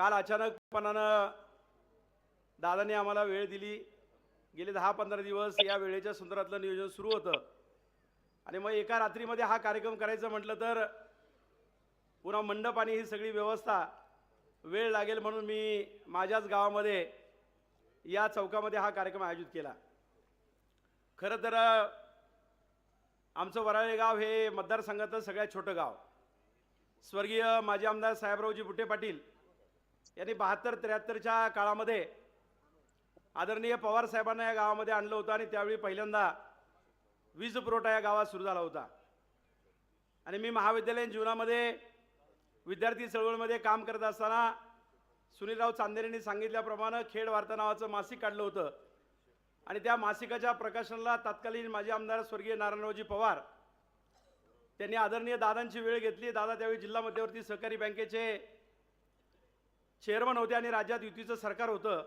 काल अचानकपणानं दादांनी आम्हाला वेळ दिली. गेले 10-15 दिवस या वेळेच्या संदर्भातलं नियोजन सुरू होतं आणि मग एका रात्रीमध्ये हा कार्यक्रम करायचं म्हटलं तर पुन्हा मंडप आणि ही सगळी व्यवस्था वेळ लागेल, म्हणून मी माझ्याच गावामध्ये या चौकामध्ये हा कार्यक्रम आयोजित केला. खरं तर आमचं वराळे गाव हे मतदारसंघातलं सगळ्यात छोटं गाव. स्वर्गीय माजी आमदार साहेबरावजी बुट्टे पाटील यांनी 72-73च्या काळामध्ये आदरणीय पवार साहेबांना या गावामध्ये आणलं होतं आणि त्यावेळी पहिल्यांदा वीज पुरवठा या गावात सुरू झाला होता. आणि मी महाविद्यालयीन जीवनामध्ये विद्यार्थी चळवळीमध्ये काम करत असताना सुनीलराव चांदेरेंनी सांगितल्याप्रमाणे खेड वार्ता नावाचं मासिक काढलं होतं आणि त्या मासिकाच्या प्रकाशनाला तत्कालीन माजी आमदार स्वर्गीय नारायणरावजी पवार त्यांनी आदरणीय दादांची वेळ घेतली. दादा त्यावेळी जिल्हा मध्यवर्ती सहकारी बँकेचे चेअरमन होते आणि राज्यात युतीचं सरकार होतं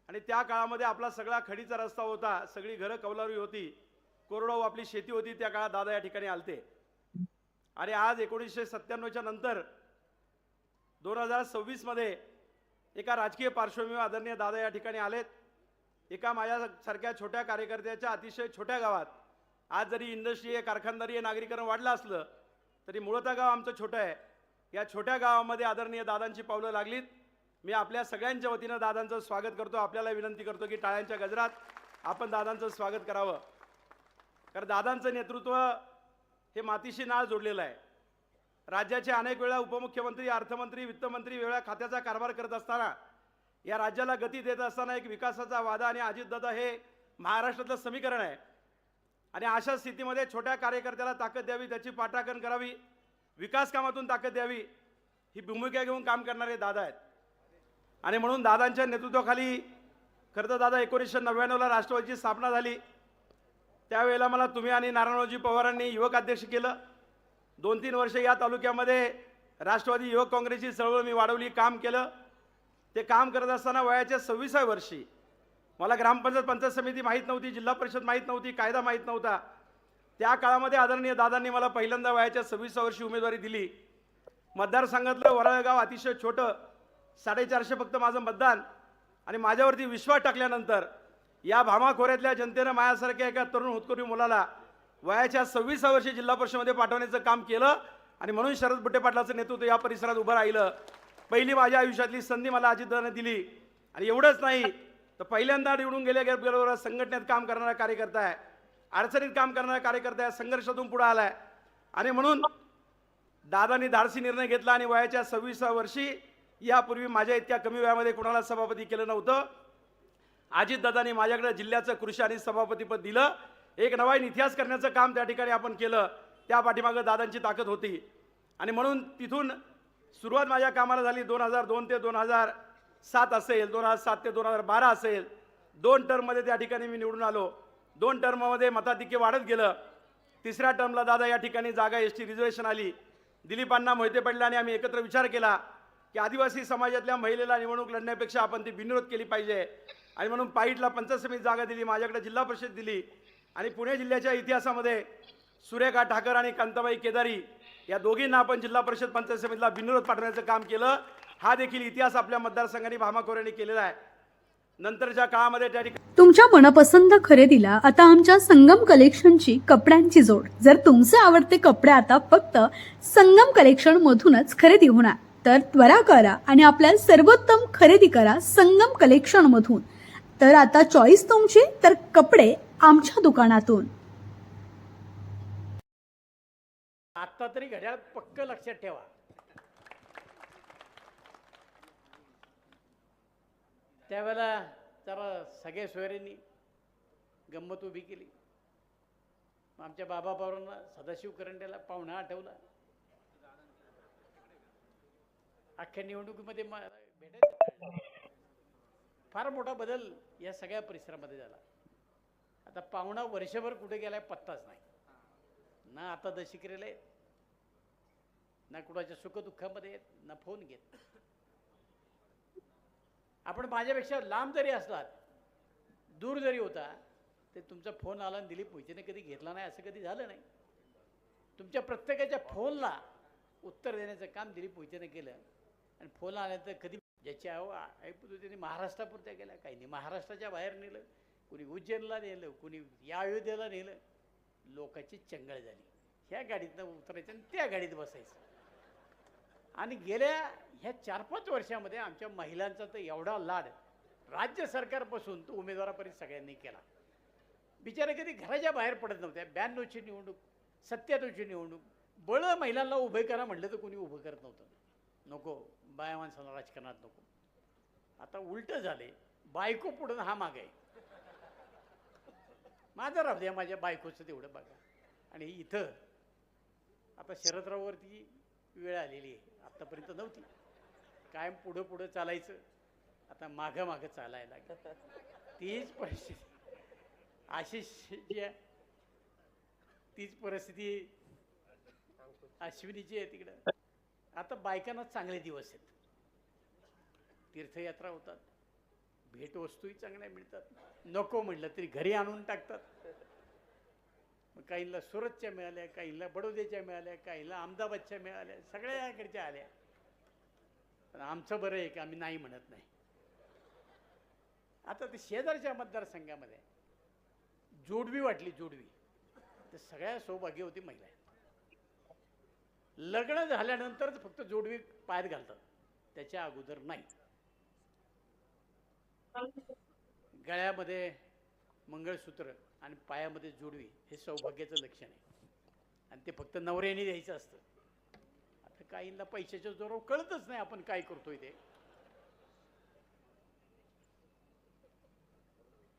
आणि त्या काळामध्ये आपला सगळा खडीचा रस्ता होता, सगळी घरं कौलारू होती, कोरडवाहू आपली शेती होती. त्या काळात दादा या ठिकाणी आलते आणि आज 1997च्या नंतर 2026 मध्ये एका राजकीय पार्श्वभूमीवर आदरणीय दादा या ठिकाणी आलेत. एका माझ्यासारख्या छोट्या कार्यकर्त्याच्या अतिशय छोट्या गावात आज जरी इंडस्ट्री कारखानदारी नागरीकरण वाढलं असलं तरी मूळतः गाव आमचं छोटं आहे. या छोट्या गावामध्ये आदरणीय दादांची पावलं लागलीत. मी आपल्या सगळ्यांच्या वतीनं दादांचं स्वागत करतो. आपल्याला विनंती करतो की टाळ्यांच्या गजरात आपण दादांचं स्वागत करावं, कारण दादांचं नेतृत्व हे मातीशी नाळ जोडलेलं आहे. राज्याचे अनेक वेळा उपमुख्यमंत्री, अर्थमंत्री, वित्तमंत्री वेगळ्या खात्याचा कारभार करत असताना, या राज्याला गती देत असताना एक विकासाचा वादा आणि अजितदादा हे महाराष्ट्रातलं समीकरण आहे. आणि अशा स्थितीमध्ये छोट्या कार्यकर्त्याला ताकद द्यावी, त्याची पाठराखण करावी, विकास कामातून ताकद द्यावी, ही भूमिका घेऊन काम करणारे दादा आहेत. आणि म्हणून दादांच्या नेतृत्वाखाली खरं तर दादा 1999ला राष्ट्रवादीची स्थापना झाली. त्यावेळेला मला तुम्ही आणि नारायणरावजी पवारांनी युवक अध्यक्ष केलं. 2-3 वर्ष या तालुक्यामध्ये राष्ट्रवादी युवक काँग्रेसची चळवळ मी वाढवली, काम केलं. ते काम करत असताना वयाच्या 26व्या वर्षी मला ग्रामपंचायत, पंचायत समिती माहीत नव्हती, जिल्हा परिषद माहीत नव्हती, कायदा माहीत नव्हता. त्या काळामध्ये आदरणीय दादांनी मला पहिल्यांदा वयाच्या 26व्या वर्षी उमेदवारी दिली. मतदारसंघातलं वराळे गाव अतिशय छोटं, 450 फक्त माझं मतदान, आणि माझ्यावरती विश्वास टाकल्यानंतर या भामा खोऱ्यातल्या जनतेनं माझ्यासारख्या एका तरुण होतकरू मुलाला वयाच्या 26व्या वर्षी जिल्हा परिषदेमध्ये पाठवण्याचं काम केलं. आणि म्हणून शरद बुट्टे पाटलाचं नेतृत्व या परिसरात उभं राहिलं. पहिली माझ्या आयुष्यातली संधी मला अजितदादांनी दिली. आणि एवढंच नाही तर पहिल्यांदा निवडून गेल्याबरोबर संघटनेत काम करणारा कार्यकर्ता आहे, अडचणीत काम करणारा कार्यकर्ता आहे, संघर्षातून पुढे आलाय. आणि म्हणून दादांनी धाडसी निर्णय घेतला आणि वयाच्या 26व्या वर्षी, यापूर्वी माझ्या इतक्या कमी वयामध्ये कोणाला सभापती केलं नव्हतं, अजितदादांनी माझ्याकडे जिल्ह्याचं कृषी आणि सभापतीपद दिलं. एक नवीन इतिहास करण्याचं काम त्या ठिकाणी आपण केलं. त्या पाठीमागे दादांची ताकद होती. आणि म्हणून तिथून सुरुवात माझ्या कामाला झाली. 2002 ते 2007 असेल, 2007 ते 2012 असेल, 2 टर्ममध्ये त्या ठिकाणी मी निवडून आलो. 2 टर्ममध्ये मताधिक्य वाढत गेलं. 3ऱ्या टर्मला दादा या ठिकाणी जागा एसटी रिझर्वेशन आली. दिलीपांना मोहिते पाटील आणि आम्ही एकत्र विचार केला की आदिवासी समाजातल्या महिलेला निवडणूक लढण्यापेक्षा आपण ती बिनविरोध केली पाहिजे. आणि म्हणून पाईटला पंचायत समिती जागा दिली, माझ्याकडे जिल्हा परिषद दिली. आणि पुणे जिल्ह्याच्या इतिहासामध्ये सुरेखा ठाकर आणि कांताबाई केदारी या दोघींना आपण जिल्हा परिषद पंचायत समितीला बिनविरोध पाठवण्याचं काम केलं. हा देखील इतिहास आपल्या मतदारसंघाने भामा खोऱ्याने केलेला आहे. नंतरच्या काळामध्ये त्या ठिकाणी तुमच्या मनपसंत खरेदीला आता आमच्या संगम कलेक्शनची कपड्यांची जोड. जर तुमचे आवडते कपडे आता फक्त संगम कलेक्शन मधूनच खरेदी होणार, तर त्वरा करा आणि आपल्या सर्वोत्तम खरेदी करा संगम कलेक्शन मधून. तर आता चॉईस तुमची, तर कपडे आमच्या दुकानातून. आत्ता तरी घड्याळ पक्क लक्षात ठेवा. त्यावेळेला जरा सगळ्या सोयऱ्यांनी गंमत उभी केली. आमच्या बाबा पवारांना सदाशिव करंड्याला पाहुणा आठवला. अख्ख्या निवडणुकीमध्ये भेटायचं. फार मोठा बदल या सगळ्या परिसरामध्ये झाला. आता पाहुणा वर्षभर कुठे गेलाय पत्ताच नाही. ना आता दशिकरेला आहेत, ना कुणाच्या सुखदुःखामध्ये आहेत, ना फोन घेत. आपण माझ्यापेक्षा लांब जरी असलात, दूर जरी होता, ते तुमचा फोन आला आणि दिलीप मोहितेने कधी घेतला नाही असं कधी झालं नाही. तुमच्या प्रत्येकाच्या फोनला उत्तर देण्याचं काम दिलीप मोहितेने केलं. आणि फोन आला तर कधी ज्याच्या ऐकतो त्यांनी महाराष्ट्रापुरत्या गेल्या, काही नाही महाराष्ट्राच्या बाहेर नेलं, कुणी उज्जैनला नेलं, कुणी या अयोध्येला नेलं. लोकांची चंगळ झाली. ह्या गाडीतनं उतरायचं आणि त्या गाडीत बसायचं. आणि गेल्या ह्या 4-5 वर्षामध्ये आमच्या महिलांचा तर एवढा लाड राज्य सरकारपासून तो उमेदवारापर्यंत सगळ्यांनी केला. बिचारे कधी घराच्या बाहेर पडत नव्हत्या. 92ची निवडणूक, 97ची निवडणूक, बळं महिलांना उभे करा म्हटलं तर कोणी उभं करत नव्हतं. नको, बाया माणसाला राजकारणात नको. आता उलट झाले, बायको पुढं हा माग आहे. माझं राहू द्या, माझ्या बायकोचं तेवढं बघा. आणि इथं आता शरदराववरती वेळ आलेली आहे, आत्तापर्यंत नव्हती. कायम पुढं पुढं चालायचं, आता मागं मागं चालायला लागलं. तीच परिस्थिती आशिषची आहे, तीच परिस्थिती अश्विनीची आहे तिकडं. आता बायकांना चांगले दिवस आहेत, तीर्थयात्रा होतात, भेटवस्तूही चांगल्या मिळतात. नको म्हटलं तरी घरी आणून टाकतात. काहींना सुरतच्या मिळाल्या, काहींना बडोद्याच्या मिळाल्या, काहींना अहमदाबादच्या मिळाल्या, सगळ्याकडच्या आल्या. पण आमचं बरं आहे की आम्ही नाही म्हणत नाही. आता ते शेजारच्या मतदारसंघामध्ये जोडवी वाटली, जोडवी तर सगळ्या सौभाग्य होती महिला. लग्न झाल्यानंतरच फक्त जोडवी पायात घालतात, त्याच्या अगोदर नाही. गळ्यामध्ये मंगळसूत्र आणि पायामध्ये जोडवी हे सौभाग्याचं लक्षण आहे, आणि ते फक्त नवऱ्याने द्यायचं असतं. आता काहींना पैशाच्या जोरावर कळतच नाही आपण काय करतोय ते.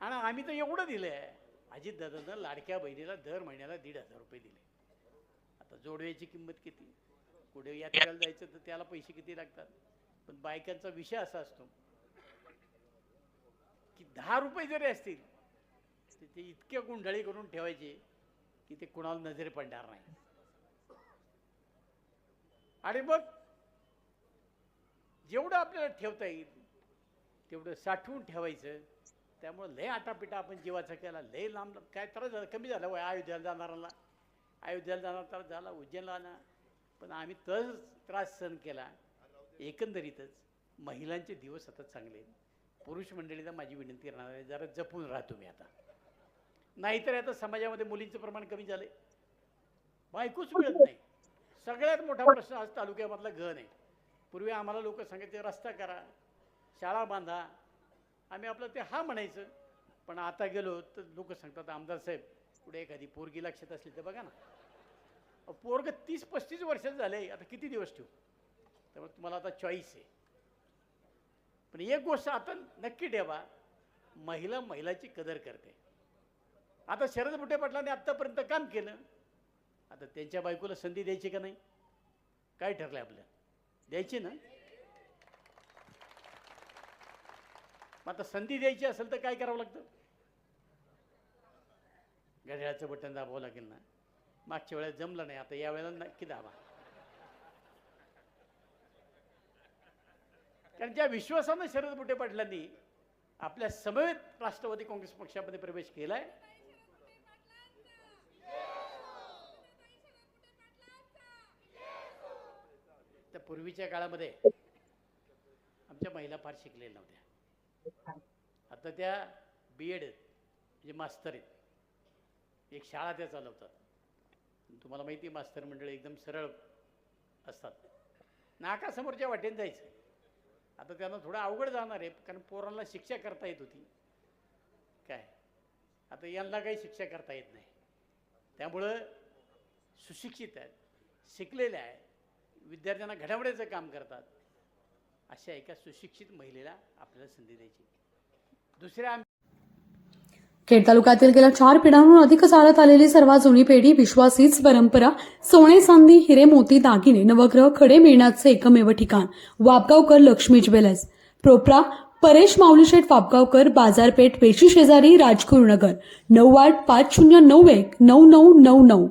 आणि आम्ही तर एवढं दिलंय, अजितदादांना लाडक्या बहिणीला दर महिन्याला 1,500 रुपये दिले. आता जोडव्याची किंमत किती, कुठे यात्रेला जायचं तर त्याला पैसे किती लागतात. पण बायकांचा विषय असा असतो की 10 रुपये जरी असतील तर ते इतक्या गुंडाळी करून ठेवायचे की ते कुणाला नजरे पडणार नाही. आणि मग जेवढं आपल्याला ठेवता येईल तेवढं साठवून ठेवायचं. त्यामुळे लय आटापिटा आपण जीवाचा केला, लय लांब काय त्रास झाला, कमी झाला वय. अयोध्येला जाणाराला, अयोध्येला जाणार त्रास झाला, उज्जैनला ना. पण आम्ही तोच त्रास सहन केला. एकंदरीतच महिलांचे दिवस आता चांगले आहेत. पुरुष मंडळीला माझी विनंती राहणार आहे, जरा जपून राहा तुम्ही आता. नाहीतर आता समाजामध्ये मुलींचं प्रमाण कमी झालंय, बायकोच मिळत नाही. सगळ्यात मोठा प्रश्न आज तालुक्यामधला घन आहे. पूर्वी आम्हाला लोक सांगायचे रस्ता करा, शाळा बांधा, आम्ही आपलं ते हा म्हणायचं. पण आता गेलो तर लोक सांगतात आमदार साहेब पुढे एखादी पोरगी लक्षात असली तर बघा ना. पोरग 30-35 वर्षाचं झालंय, आता किती दिवस ठेवू. त्यामुळे तुम्हाला आता चॉईस आहे. पण एक गोष्ट आता नक्की ठेवा, महिला महिलाची कदर करते. आता शरद बुट्टे पाटलांनी आत्तापर्यंत काम केलं, आता त्यांच्या बायकोला संधी द्यायची का नाही, काय ठरलंय आपलं, द्यायची ना. आता संधी द्यायची असेल तर काय करावं लागतं, घड्याळाचं बटन दाबावं लागेल ना. मागच्या वेळेला जमलं नाही, आता या वेळेला नक्की दाबा. कारण ज्या विश्वासानं शरद बुट्टे पाटलांनी आपल्या समवेत राष्ट्रवादी काँग्रेस पक्षामध्ये प्रवेश केलाय, त्या पूर्वीच्या काळामध्ये आमच्या महिला फार शिकलेल्या नव्हत्या. आता त्या BEd म्हणजे मास्तर आहेत, एक शाळा त्या चालवतात. तुम्हाला माहिती आहे मास्तर मंडळी एकदम सरळ असतात, नाकासमोरच्या वाटेने जायचं. आता त्यांना थोडं अवघड जाणार आहे, कारण पोरांना शिक्षा करता येत होती काय, आता यांना काही शिक्षा करता येत नाही. त्यामुळं सुशिक्षित आहेत, शिकलेल्या आहे, विद्यार्थ्यांना घडवण्याचं काम करतात. अशा एका सुशिक्षित महिलेला आपल्याला संधी द्यायची. दुसऱ्या खेड तालुक्यातील गेल्या 4 पिढ्यांहून अधिक चालत आलेली सर्वात जुनी पेढी, विश्वास हीच परंपरा, सोने चांदी हिरे मोती दागिने नवग्रह खडे मिळण्याचे एकमेव ठिकाण वापगावकर लक्ष्मी ज्वेलर्स. प्रोप्रा परेश माऊलीशेठ वापगावकर, बाजारपेठ वेशी शेजारी, राजगुरुनगर. 9850919999.